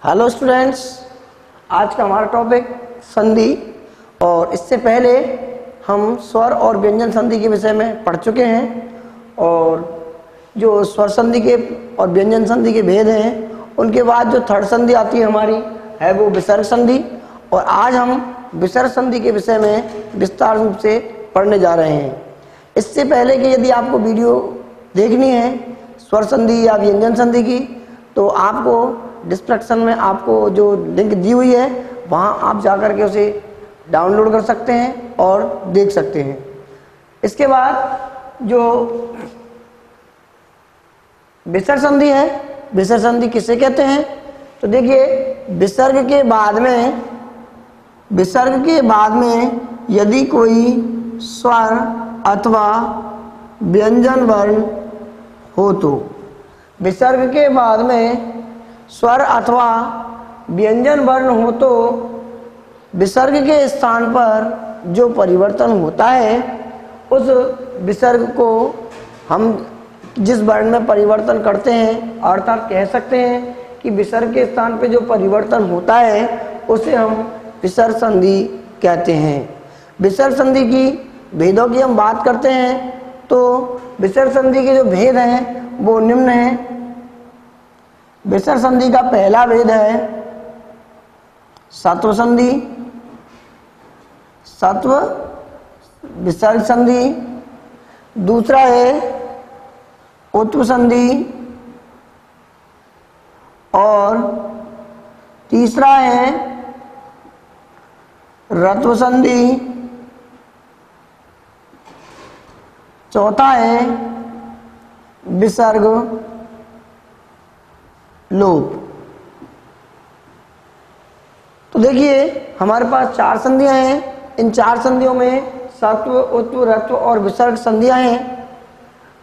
Hello students, आज का हमारा टॉपिक संधि। और इससे पहले हम स्वर और व्यंजन संधि के विषय में पढ़ चुके हैं और जो स्वर संधि के और व्यंजन संधि के भेद हैं, उनके बाद जो थर्ड संधि आती है हमारी है वो विसर्ग संधि। और आज हम विसर्ग संधि के विषय में विस्तार रूप से पढ़ने जा रहे हैं। इससे पहले कि यदि आपको वीडियो देखनी है स्वर संधि या व्यंजन संधि की, तो आपको डिस्क्रिप्शन में आपको जो लिंक दी हुई है वहाँ आप जाकर के उसे डाउनलोड कर सकते हैं और देख सकते हैं। इसके बाद जो विसर्ग संधि है, विसर्ग संधि किसे कहते हैं? तो देखिए, विसर्ग के बाद में यदि कोई स्वर अथवा व्यंजन वर्ण हो तो, विसर्ग के बाद में स्वर अथवा व्यंजन वर्ण हो तो विसर्ग के स्थान पर जो परिवर्तन होता है उस विसर्ग को हम जिस वर्ण में परिवर्तन करते हैं, अर्थात कह सकते हैं कि विसर्ग के स्थान पे जो परिवर्तन होता है उसे हम विसर्ग संधि कहते हैं। विसर्ग संधि की भेदों की हम बात करते हैं तो विसर्ग संधि के जो भेद हैं वो निम्न हैं। विसर्ग संधि का पहला भेद है सत्व संधि, सत्व विसर्ग संधि। दूसरा है उत्व संधि और तीसरा है रत्व संधि। चौथा है विसर्ग लोप। तो देखिए, हमारे पास चार संधियां हैं। इन चार संधियों में सत्व, उत्व, रत्व और विसर्ग संधियां हैं।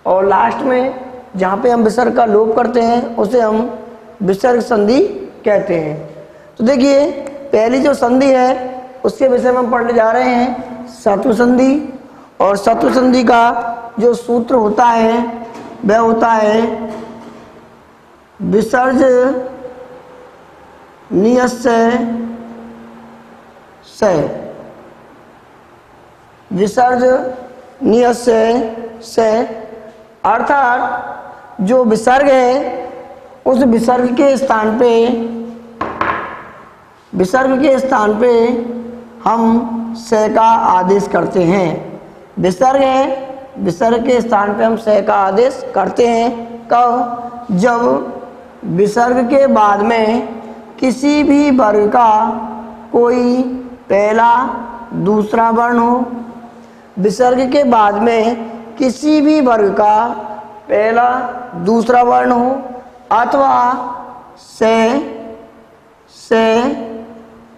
और लास्ट में जहाँ पे हम विसर्ग का लोप करते हैं उसे हम विसर्ग संधि कहते हैं। तो देखिए, पहली जो संधि है उसके विषय में हम पढ़ने जा रहे हैं सत्व संधि। और सत्व संधि का जो सूत्र होता है वह होता है विसर्ज नियस्य से। विसर्ज नियस्य से अर्थात जो विसर्ग है उस विसर्ग के स्थान पे हम से का आदेश करते हैं। विसर्ग है, विसर्ग के स्थान पे हम से का आदेश करते हैं। कब? जब विसर्ग के बाद में किसी भी वर्ग का कोई पहला दूसरा वर्ण हो। विसर्ग के बाद में किसी भी वर्ग का पहला दूसरा वर्ण हो अथवा से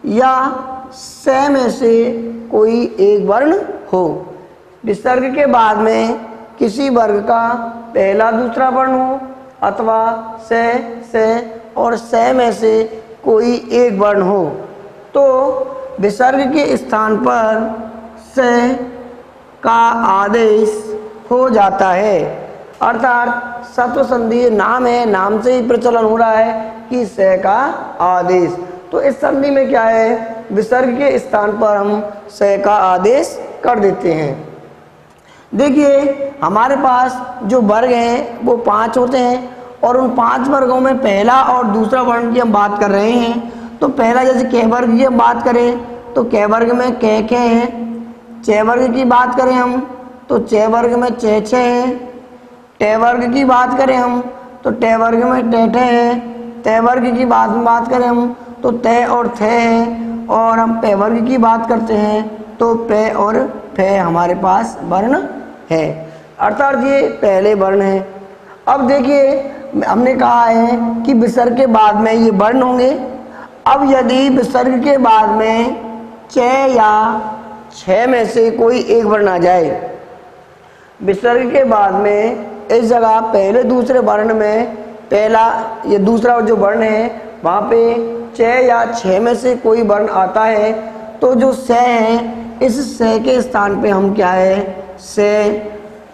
या से में से कोई एक वर्ण हो। विसर्ग के बाद में किसी वर्ग का पहला दूसरा वर्ण हो अथवा से और से में से कोई एक वर्ण हो तो विसर्ग के स्थान पर से का आदेश हो जाता है। अर्थात सत्व संधि नाम है, नाम से ही प्रचलन हो रहा है कि से का आदेश। तो इस संधि में क्या है, विसर्ग के स्थान पर हम से का आदेश कर देते हैं। देखिए, हमारे पास जो वर्ग हैं वो 5 होते हैं और उन 5 वर्गों में पहला और दूसरा वर्ण की हम बात कर रहे हैं। तो पहला जैसे क वर्ग की हम बात करें तो क वर्ग में क है। च वर्ग की बात करें हम तो च वर्ग में छ है। ट वर्ग की बात करें हम तो ट वर्ग में ट है। त वर्ग की बात करें हम तो त और थ है। और हम प वर्ग की बात करते हैं तो प और फ हमारे पास वर्ण है। अर्थात ये पहले वर्ण है। अब देखिए, हमने कहा है कि विसर्ग के बाद में ये वर्ण होंगे। अब यदि विसर्ग के बाद में च या छ में से कोई एक वर्ण आ जाए, विसर्ग के बाद में इस जगह पहले दूसरे वर्ण में पहला ये दूसरा जो वर्ण है वहाँ पे च या छ में से कोई वर्ण आता है तो जो से है, इस से के स्थान पे हम क्या है, से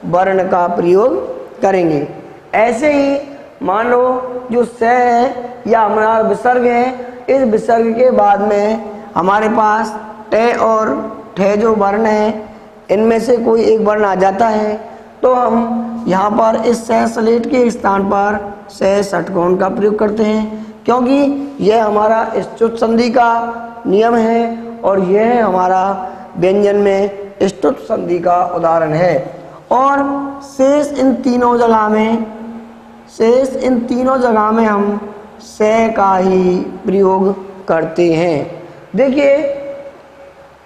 वर्ण का प्रयोग करेंगे। ऐसे ही मान लो जो स है या हमारा विसर्ग है, इस विसर्ग के बाद में हमारे पास टे और ठे जो वर्ण है इनमें से कोई एक वर्ण आ जाता है, तो हम यहाँ पर इस सह सलेट के स्थान पर सह षटकोण का प्रयोग करते हैं, क्योंकि यह हमारा स्तुत संधि का नियम है और यह हमारा व्यंजन में स्तुत संधि का उदाहरण है। और शेष इन तीनों जगह में हम सह का ही प्रयोग करते हैं। देखिए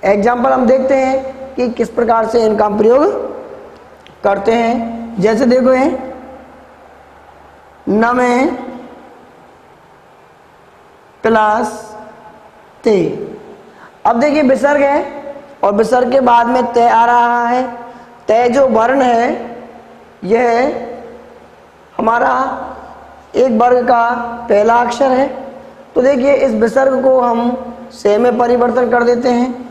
एग्जाम्पल हम देखते हैं कि किस प्रकार से इनका प्रयोग करते हैं। जैसे देखो है न में प्लस ते। अब देखिए विसर्ग है और विसर्ग के बाद में तय आ रहा है। तय जो वर्ण है यह हमारा एक वर्ग का पहला अक्षर है। तो देखिए इस विसर्ग को हम से में परिवर्तन कर देते हैं,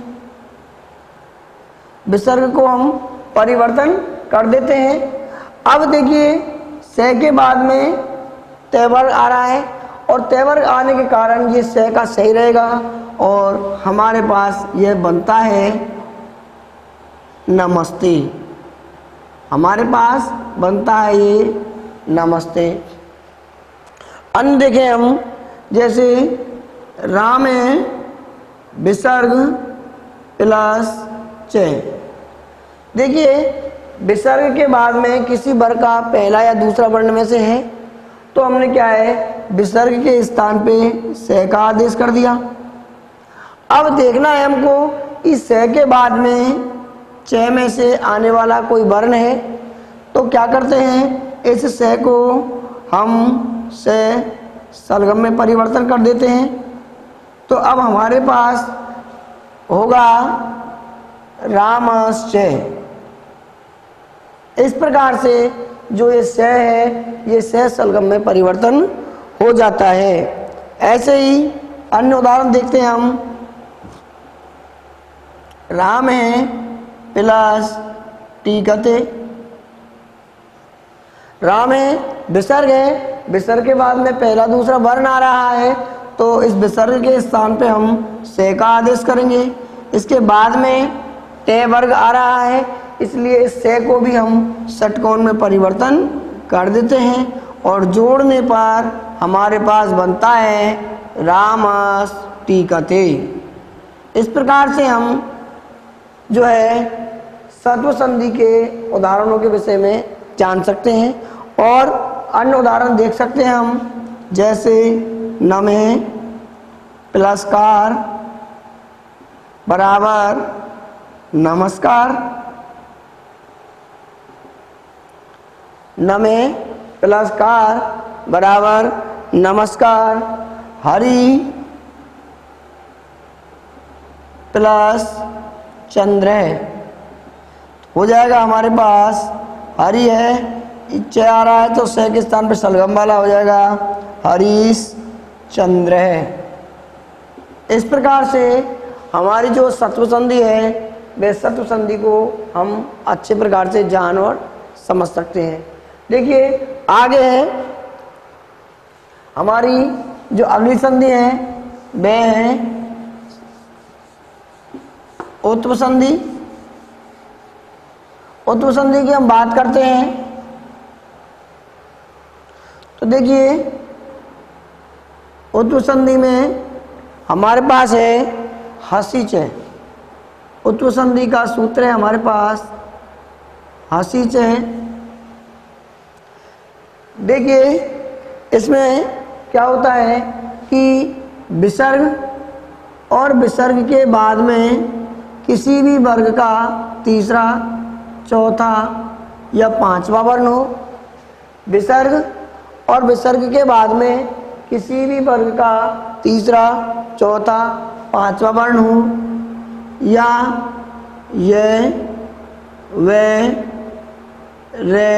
विसर्ग को हम परिवर्तन कर देते हैं। अब देखिए से के बाद में तय वर्ग आ रहा है और तय वर्ग आने के कारण ये से का सही रहेगा और हमारे पास यह बनता है नमस्ते। हमारे पास बनता है ये नमस्ते। अन्य देखें हम, जैसे राम है विसर्ग प्लस च। देखिए विसर्ग के बाद में किसी वर्ग का पहला या दूसरा वर्ण में से है, तो हमने क्या है विसर्ग के स्थान पे से का आदेश कर दिया। अब देखना है हमको कि से के बाद में च में से आने वाला कोई वर्ण है, तो क्या करते हैं इस से को हम से सलगम में परिवर्तन कर देते हैं। तो अब हमारे पास होगा रामश्च। इस प्रकार से जो ये से है ये से सलगम में परिवर्तन हो जाता है। ऐसे ही अन्य उदाहरण देखते हैं हम। राम है प्लस टीकते। राम है विसर्ग है, विसर्ग के बाद में पहला दूसरा वर्ण आ रहा है, तो इस विसर्ग के स्थान पे हम से का आदेश करेंगे। इसके बाद में ते वर्ग आ रहा है, इसलिए इस से को भी हम षटकोण में परिवर्तन कर देते हैं और जोड़ने पर हमारे पास बनता है रामस्टिकते। इस प्रकार से हम जो है सत्व संधि के उदाहरणों के विषय में जान सकते हैं और अन्य उदाहरण देख सकते हैं हम। जैसे नमे प्लसकार बराबर नमस्कार। नमे प्लसकार बराबर नमस्कार। हरि प्लस चंद्र हो जाएगा हमारे पास। हरि है च आ रहा है तो से के स्थान पर सलगम वाला हो जाएगा हरीश चंद्र है। इस प्रकार से हमारी जो सत्व संधि है वे सत्व संधि को हम अच्छे प्रकार से जान और समझ सकते हैं। देखिए आगे है हमारी जो अगली संधि है वे है उत्व संधि। उत्व संधि की हम बात करते हैं तो देखिए उत्व संधि में हमारे पास है हसी च। उत्व संधि का सूत्र है हमारे पास हसी च। देखिए इसमें क्या होता है कि विसर्ग और विसर्ग के बाद में किसी भी वर्ग का तीसरा चौथा या पांचवा वर्ण हो। विसर्ग और विसर्ग के बाद में किसी भी वर्ग का तीसरा चौथा पांचवा वर्ण हो या ये वे रे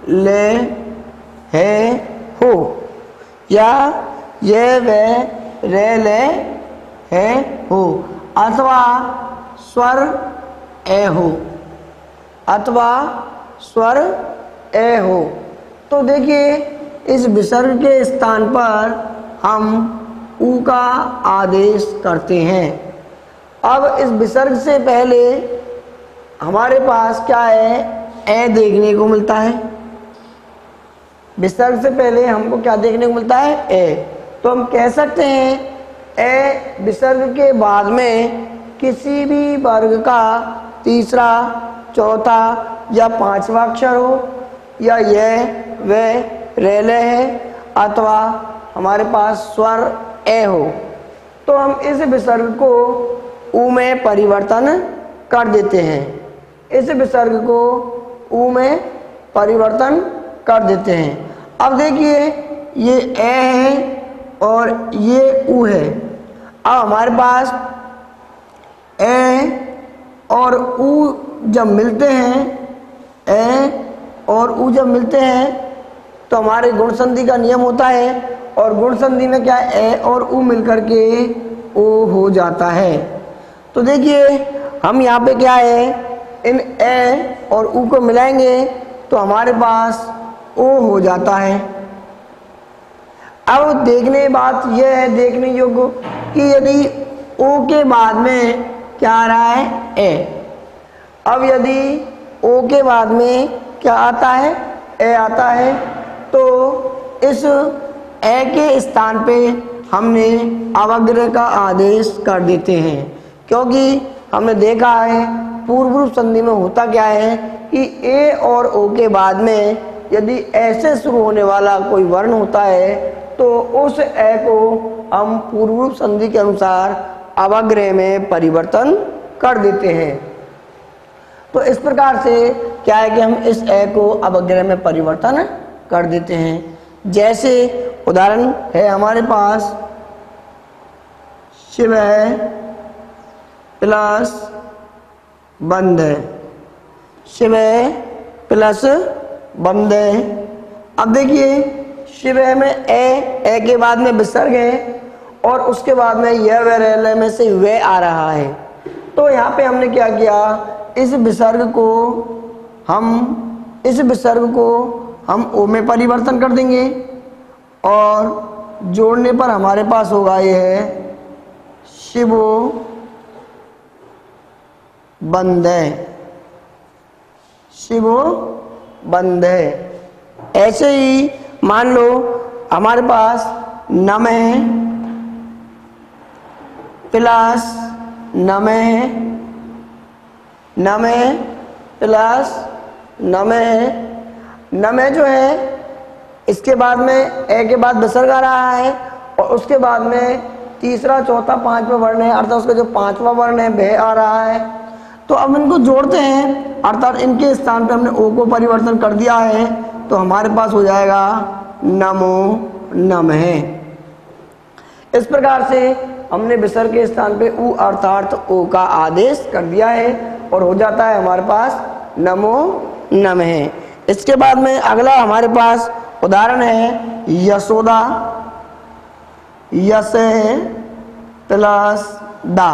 ले है हो या ये वे रे ले है हो अथवा स्वर ए हो अथवा स्वर ए हो। तो देखिए इस विसर्ग के स्थान पर हम ऊ का आदेश करते हैं। अब इस विसर्ग से पहले हमारे पास क्या है, ए देखने को मिलता है। विसर्ग से पहले हमको क्या देखने को मिलता है, ए। तो हम कह सकते हैं ए विसर्ग के बाद में किसी भी वर्ग का तीसरा, चौथा या पांचवा अक्षर हो, या यह वह रेले है, अथवा हमारे पास स्वर ए हो, तो हम इस विसर्ग को ऊ में परिवर्तन कर देते हैं। इस विसर्ग को ऊ में परिवर्तन कर देते हैं। अब देखिए ये ए है और ये ऊ है। अब हमारे पास ए और ऊ जब मिलते हैं, ए और ऊ जब मिलते हैं तो हमारे गुण संधि का नियम होता है, और गुण संधि में क्या है, ए और ऊ मिलकर के ओ हो जाता है। तो देखिए हम यहाँ पे क्या है, इन ए और ऊ को मिलाएंगे तो हमारे पास ओ हो जाता है। अब देखने बात यह है, देखने योग्य कि यदि ओ के बाद में क्या आ रहा है, ए। अब यदि ओ के बाद में क्या आता है, ए आता है, तो इस ए के स्थान पे हमने अवग्रह का आदेश कर देते हैं, क्योंकि हमने देखा है पूर्व रूप संधि में होता क्या है कि ए और ओ के बाद में यदि ऐसे शुरू होने वाला कोई वर्ण होता है तो उस ए को हम पूर्व रूप संधि के अनुसार अवग्रह में परिवर्तन कर देते हैं। तो इस प्रकार से क्या है कि हम इस ए को अवग्रह में परिवर्तन कर देते हैं। जैसे उदाहरण है हमारे पास शिव प्लस बंद, शिव प्लस बंद। अब देखिए शिव में ए के बाद में विसर्ग है और उसके बाद में यह व रेल में से वे आ रहा है। तो यहाँ पे हमने क्या किया, इस विसर्ग को हम ओ में परिवर्तन कर देंगे और जोड़ने पर हमारे पास होगा यह शिवो बंदे, शिवो बंदे। ऐसे ही मान लो हमारे पास नमः प्लस नमः, नमः प्लस नमः। नमः जो है इसके बाद में ए के बाद विसर्ग आ रहा है और उसके बाद में तीसरा, चौथा, पांचवा वर्ण है, अर्थात उसका जो पांचवा वर्ण है वह आ रहा है। तो अब इनको जोड़ते हैं, अर्थात इनके स्थान पे हमने ओ को परिवर्तन कर दिया है, तो हमारे पास हो जाएगा नमो नमः। इस प्रकार से हमने विसर्ग के स्थान पे ऊ अर्थात ओ का आदेश कर दिया है और हो जाता है हमारे पास नमो नमः। इसके बाद में अगला हमारे पास उदाहरण है यशोदा, यश प्लस दा।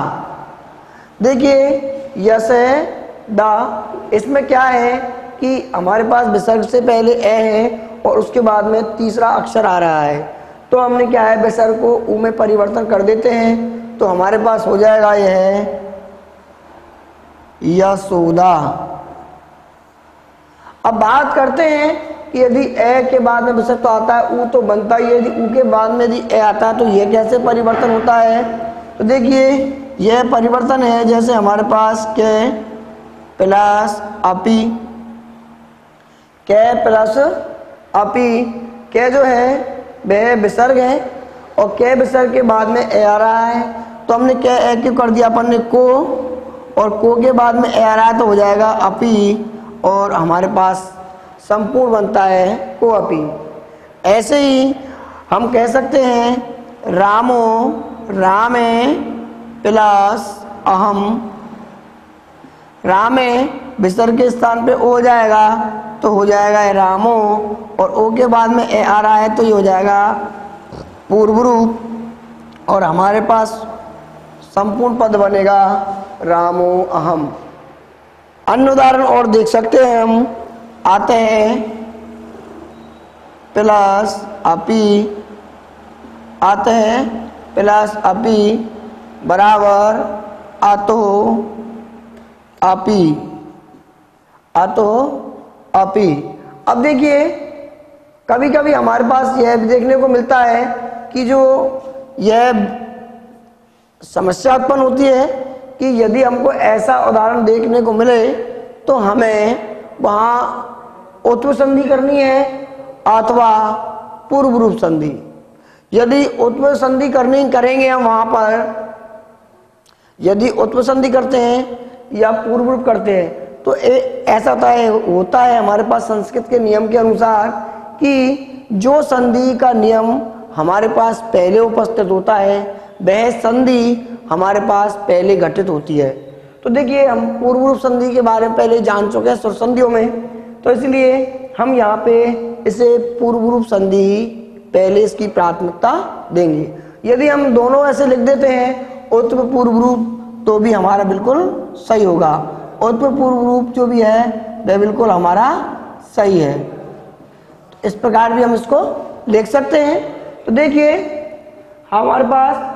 देखिए यश दा, इसमें क्या है कि हमारे पास विसर्ग से पहले ए है और उसके बाद में तीसरा अक्षर आ रहा है। तो हमने क्या है, विसर्ग को ऊ में परिवर्तन कर देते हैं, तो हमारे पास हो जाएगा यह यशोदा। अब बात करते हैं कि यदि ए के बाद में विसर्ग तो आता है, ऊ तो बनता ही है, यदि ऊ के बाद में यदि ए आता है तो यह कैसे परिवर्तन होता है। तो देखिए यह परिवर्तन है जैसे हमारे पास के प्लस अपी, के प्लस अपी। के जो है वह विसर्ग है और के विसर्ग के बाद में ए आ रहा है, तो हमने के ए क्यों कर दिया अपन ने को, और को के बाद में ए आ रहा है तो हो जाएगा अपी, और हमारे पास संपूर्ण बनता है को अपी। ऐसे ही हम कह सकते हैं रामो रामे प्लस अहम। रामे विसर्ग के स्थान पे ओ हो जाएगा तो हो जाएगा रामो, और ओ के बाद में ए आ रहा है तो ये हो जाएगा पूर्व रूप, और हमारे पास संपूर्ण पद बनेगा रामो अहम। अन्य उदाहरण और देख सकते हैं हम, आते हैं प्लस अपी आते हैं, प्लस अपी बराबर आतो अपी, आतो अपी। अब देखिए कभी कभी हमारे पास यह भी देखने को मिलता है कि जो यह समस्या उत्पन्न होती है कि यदि हमको ऐसा उदाहरण देखने को मिले तो हमें वहाँ उत्व संधि करनी है अथवा पूर्व रूप संधि। यदि उत्व संधि करेंगे हम वहाँ पर, यदि उत्व संधि करते हैं या पूर्व रूप करते हैं तो ऐसा होता है हमारे पास संस्कृत के नियम के अनुसार कि जो संधि का नियम हमारे पास पहले उपस्थित होता है वह संधि हमारे पास पहले घटित होती है। तो देखिए हम पूर्व रूप संधि के बारे में पहले जान चुके हैं सुर संधियों में, तो इसलिए हम यहाँ पे इसे पूर्व रूप संधि पहले इसकी प्राथमिकता देंगे। यदि हम दोनों ऐसे लिख देते हैं उत्तर पूर्व रूप तो भी हमारा बिल्कुल सही होगा, उत्तर पूर्व रूप जो भी है वह बिल्कुल हमारा सही है। इस प्रकार भी हम इसको लिख सकते हैं। तो देखिए हमारे पास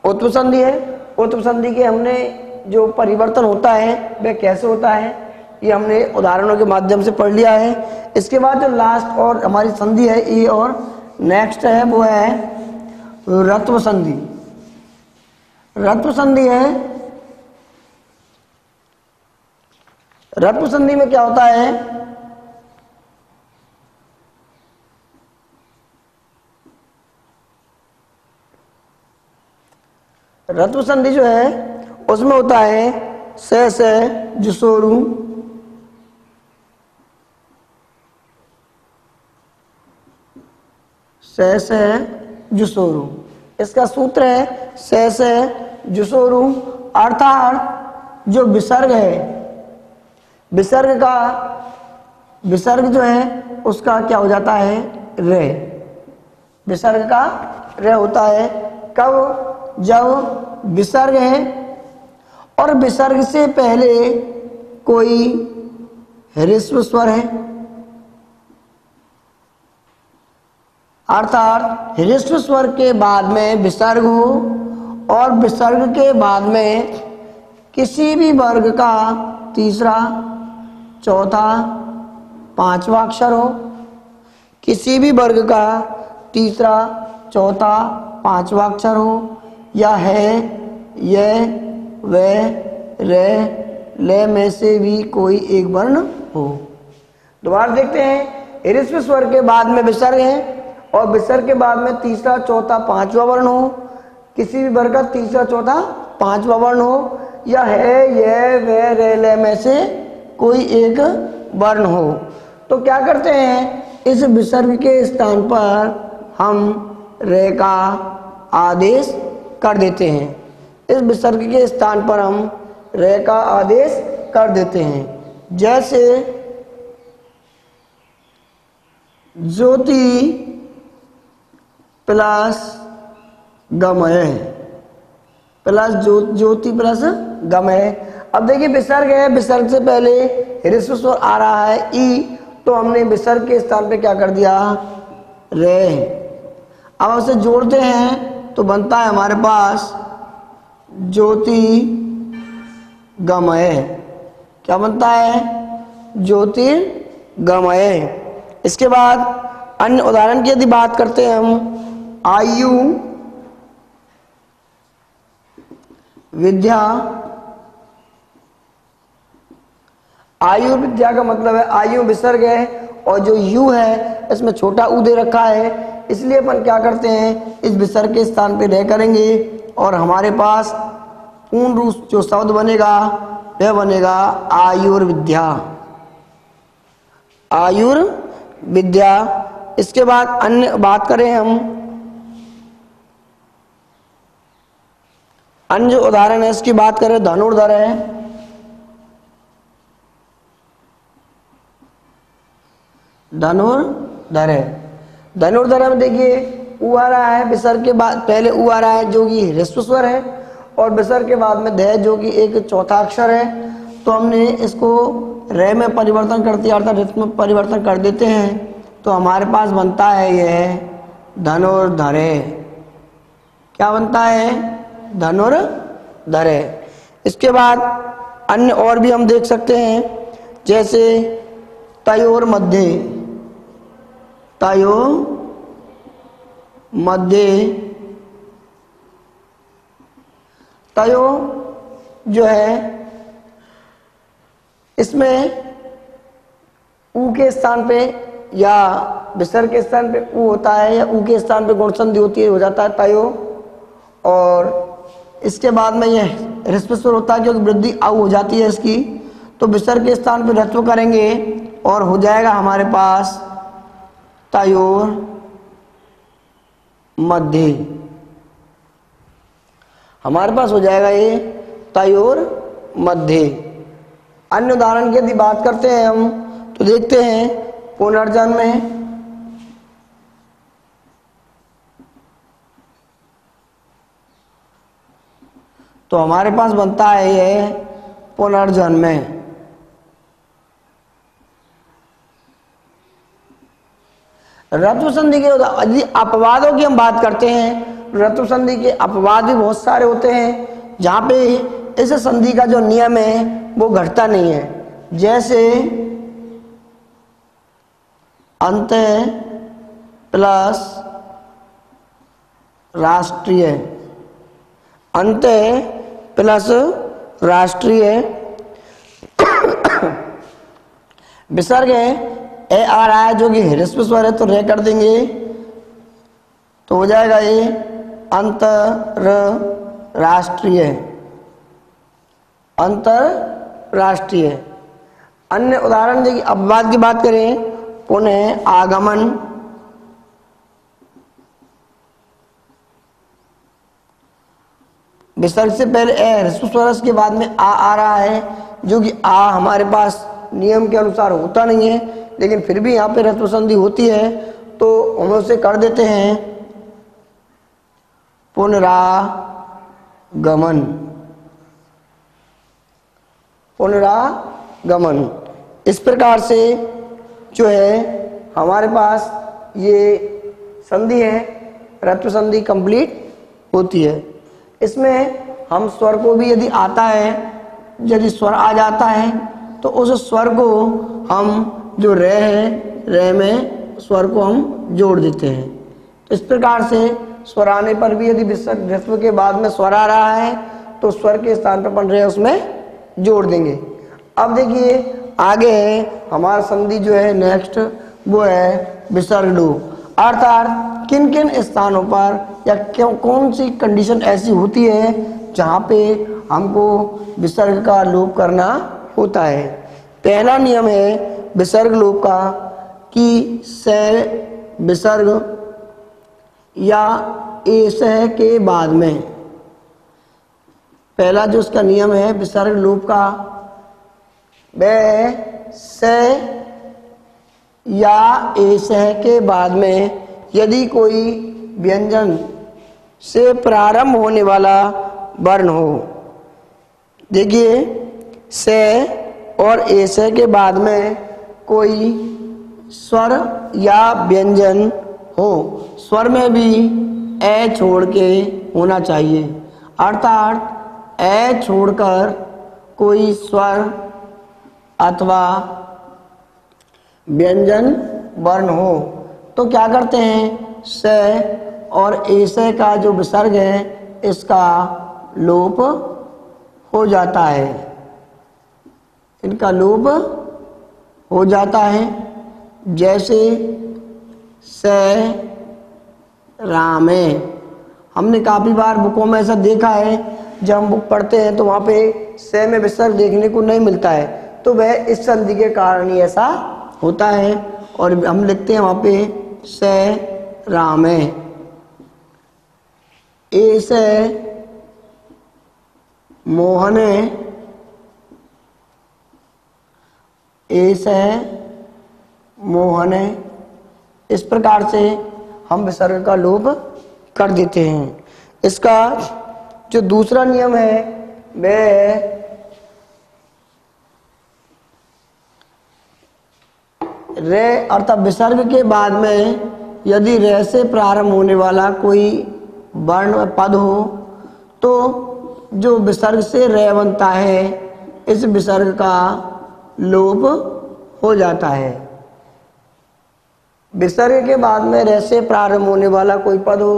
उत्व संधि है, उत्व संधि के हमने जो परिवर्तन होता है वह कैसे होता है ये हमने उदाहरणों के माध्यम से पढ़ लिया है। इसके बाद जो लास्ट और हमारी संधि है ये और नेक्स्ट है वो है रत्व संधि। रत्व संधि है, रत्व संधि में क्या होता है, रत्व संधि जो है उसमें होता है से जुसोरू, से जुसोरू। इसका सूत्र है से जुसोरू, अर्थात जो विसर्ग है, विसर्ग जो है उसका क्या हो जाता है रे, विसर्ग का रे होता है। कब? जब विसर्ग है और विसर्ग से पहले कोई ह्रस्व स्वर है, अर्थात ह्रस्व स्वर के बाद में विसर्ग हो और विसर्ग के बाद में किसी भी वर्ग का तीसरा, चौथा, पांचवा अक्षर हो, किसी भी वर्ग का तीसरा, चौथा, पांचवा अक्षर हो, या है, यह, वह, रे, ले में से भी कोई एक वर्ण हो। दोबारा देखते हैं, ह्रस्व स्वर के बाद में विसर्ग है और विसर्ग के बाद में तीसरा, चौथा, पांचवा वर्ण हो, किसी भी वर्ग का तीसरा, चौथा, पांचवा वर्ण हो, या है, यह, वह, रे, ले में से कोई एक वर्ण हो। तो क्या करते हैं, इस विसर्ग के स्थान पर हम रे का आदेश कर देते हैं। इस विसर्ग के स्थान पर हम रे का आदेश कर देते हैं। जैसे ज्योति प्लस गमय, प्लस ज्योति प्लस गमय। अब देखिए विसर्ग है, विसर्ग से पहले ह्रस्व स्वर आ रहा है ई, तो हमने विसर्ग के स्थान पे क्या कर दिया रे। अब उसे जोड़ते हैं तो बनता है हमारे पास ज्योति गमय। क्या बनता है? ज्योतिर्गमय। इसके बाद अन्य उदाहरण की यदि बात करते हैं हम, आयु विद्या। आयु विद्या का मतलब है आयु विसर्ग है और जो यू है इसमें छोटा ऊ दे रखा है, इसलिए अपन क्या करते हैं इस विसर्ग के स्थान पे रह करेंगे और हमारे पास पूर्ण रूप जो शब्द बनेगा वह बनेगा आयुर्विद्या, आयुर्विद्या। इसके बाद अन्य बात करें हम, अन्य जो उदाहरण है इसकी बात करें, धनुर्धर है, धनुर्धर है। धनुर्धर में देखिए ऊ आ रहा है, विसर्ग के बाद पहले ऊ आ रहा है जो कि ह्रस्व स्वर है और विसर्ग के बाद में ध जो कि एक चौथा अक्षर है, तो हमने इसको रे में परिवर्तन करते अर्थात रित्म में परिवर्तन कर देते हैं, तो हमारे पास बनता है यह धनुर्धरे। क्या बनता है? धनुर्धरे। इसके बाद अन्य और भी हम देख सकते हैं, जैसे तयोर मध्य, तयो मध्य, तयो जो है इसमें ऊ के स्थान पे या विसर्ग के स्थान पे ऊ होता है, या ऊ के स्थान पे गुण संधि होती है, हो जाता है तयो। और इसके बाद में यह ह्रस्व स्वर होता है क्योंकि वृद्धि आऊ हो जाती है इसकी, तो विसर्ग के स्थान पे ह्रस्व करेंगे और हो जाएगा हमारे पास तयोर मध्य। हमारे पास हो जाएगा ये तयोर मध्य। अन्य उदाहरण की यदि बात करते हैं हम तो देखते हैं पुनर्जन्म में तो हमारे पास बनता है ये पुनर्जन्म में। ऋत्व संधि के यदि अपवादों की हम बात करते हैं, ऋत्व संधि के अपवाद भी बहुत सारे होते हैं जहां पे इस संधि का जो नियम है वो घटता नहीं है। जैसे अंत प्लस राष्ट्रीय, अंत प्लस राष्ट्रीय, विसर्ग ए आ रहा है जो कि ह्रस्व स्वर है तो रे कर देंगे तो हो जाएगा ये अंतरराष्ट्रीय, अंतरराष्ट्रीय। अन्य उदाहरण देखिए, अपवाद की बात करें, पुनः आगमन, विसर्ग से पहले ए ह्रस्व स्वर के बाद में आ रहा है जो कि आ हमारे पास नियम के अनुसार होता नहीं है, लेकिन फिर भी यहाँ पे ऋत्व संधि होती है तो हम उसे कर देते हैं पुनरागमन, पुनरागमन। इस प्रकार से जो है हमारे पास ये संधि है, ऋत्व संधि कंप्लीट होती है। इसमें हम स्वर को भी यदि आता है, यदि स्वर आ जाता है तो उस स्वर को हम जो रे है, रे में स्वर को हम जोड़ देते हैं। तो इस प्रकार से स्वर आने पर भी यदि विसर्ग ह्रस्व के बाद में स्वर आ रहा है तो स्वर के स्थान पर बन रहे उसमें जोड़ देंगे। अब देखिए आगे है हमारा संधि जो है नेक्स्ट, वो है विसर्ग लोप। अर्थात किन किन स्थानों पर या क्यों कौन सी कंडीशन ऐसी होती है जहाँ पे हमको विसर्ग का लोप करना होता है। पहला नियम है विसर्ग लोप का कि से विसर्ग या एसह के बाद में, पहला जो उसका नियम है विसर्ग लोप का, वह से या एसह के बाद में यदि कोई व्यंजन से प्रारंभ होने वाला वर्ण हो। देखिए से और एसह के बाद में कोई स्वर या व्यंजन हो, स्वर में भी ए छोड़ के होना चाहिए, अर्थात ए छोड़कर कोई स्वर अथवा व्यंजन वर्ण हो तो क्या करते हैं, से और एसे का जो विसर्ग है इसका लोप हो जाता है, इनका लोप हो जाता है। जैसे से रामे, हमने काफी बार बुकों में ऐसा देखा है, जब हम बुक पढ़ते हैं तो वहाँ पे से में विसर्ग देखने को नहीं मिलता है, तो वह इस संधि के कारण ही ऐसा होता है। और हम लिखते हैं वहाँ पे से रामे, ऐसे मोहने, ऐसे मोहने, इस प्रकार से हम विसर्ग का लोप कर देते हैं। इसका जो दूसरा नियम है वह रे अर्थात विसर्ग के बाद में यदि रे से प्रारंभ होने वाला कोई वर्ण पद हो तो जो विसर्ग से रे बनता है इस विसर्ग का लोप हो जाता है। विसर्ग के बाद में रे से प्रारंभ होने वाला कोई पद हो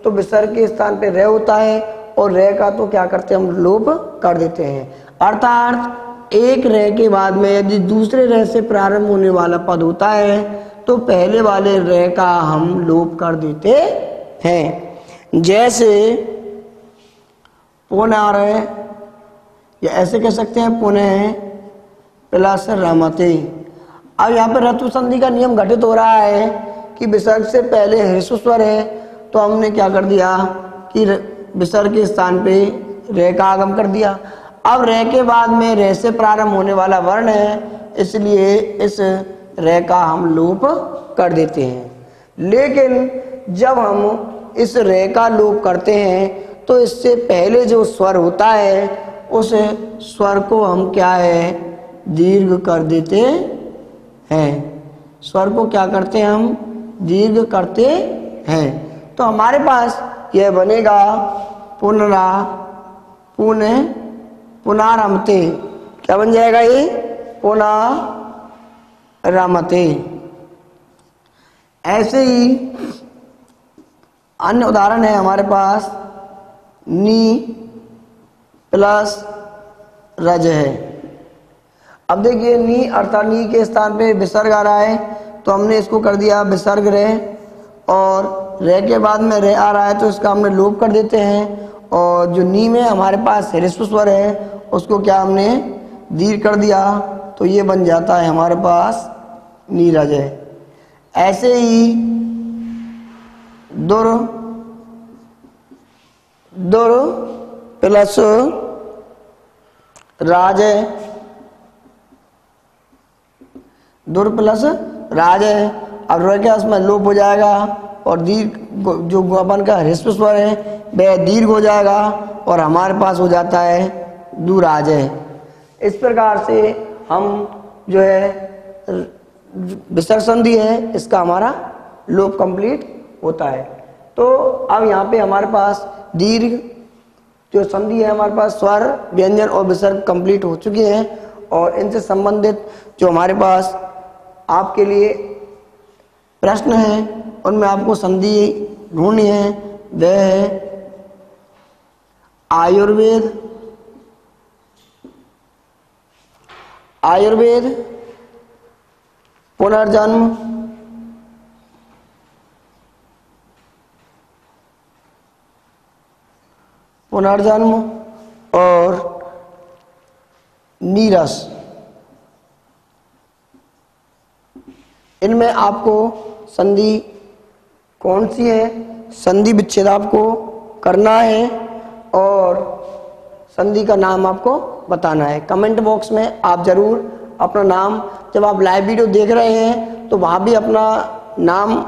तो विसर्ग के स्थान पे रे होता है और रे का तो क्या करते हैं हम लोप कर देते हैं। अर्थात एक रे के बाद में यदि दूसरे रे से प्रारंभ होने वाला पद होता है तो पहले वाले रे का हम लोप कर देते हैं। जैसे पुनः, या ऐसे कह सकते हैं पुनः प्लस रमते। अब यहाँ पे ऋतु संधि का नियम घटित हो रहा है कि विसर्ग से पहले ह्रस्व स्वर है तो हमने क्या कर दिया कि विसर्ग के स्थान पे रे का आगम कर दिया। अब रे के बाद में रे से प्रारंभ होने वाला वर्ण है इसलिए इस रे का हम लोप कर देते हैं। लेकिन जब हम इस रे का लोप करते हैं तो इससे पहले जो स्वर होता है उस स्वर को हम क्या है दीर्घ कर देते हैं। स्वर को क्या करते हैं हम दीर्घ करते हैं। तो हमारे पास यह बनेगा पुनरारमते। क्या बन जाएगा ये पुनरारमते। ऐसे ही अन्य उदाहरण है हमारे पास नी प्लस रज है। अब देखिए नी अर्थात नी के स्थान पे विसर्ग आ रहा है तो हमने इसको कर दिया विसर्ग रे और रे के बाद में रे आ रहा है तो इसका हमने लोप कर देते हैं। और जो नी में हमारे पास ह्रस्व स्वर है उसको क्या हमने दीर्घ कर दिया तो ये बन जाता है हमारे पास नीरज है। ऐसे ही दुर प्लस राज है। दुर प्लस राज है। अब रे के उसमें लोप हो जाएगा और दीर्घ जो अपन का ह्रस्व स्वर है वह दीर्घ हो जाएगा और हमारे पास हो जाता है दुराज है। इस प्रकार से हम जो है विसर्ग संधि है इसका हमारा लोप कंप्लीट होता है। तो अब यहाँ पे हमारे पास दीर्घ जो संधि है हमारे पास स्वर व्यंजन और विसर्ग कंप्लीट हो चुके हैं और इनसे संबंधित जो हमारे पास आपके लिए प्रश्न है उनमें आपको संधि ढूंढनी है वह है आयुर्वेद पुनर्जन्म और नीरस। इनमें आपको संधि कौन सी है संधि विच्छेद आपको करना है और संधि का नाम आपको बताना है। कमेंट बॉक्स में आप जरूर अपना नाम, जब आप लाइव वीडियो देख रहे हैं तो वहाँ भी अपना नाम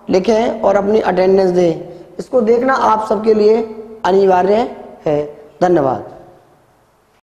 लिखें और अपनी अटेंडेंस दें। इसको देखना आप सबके लिए अनिवार्य है। धन्यवाद।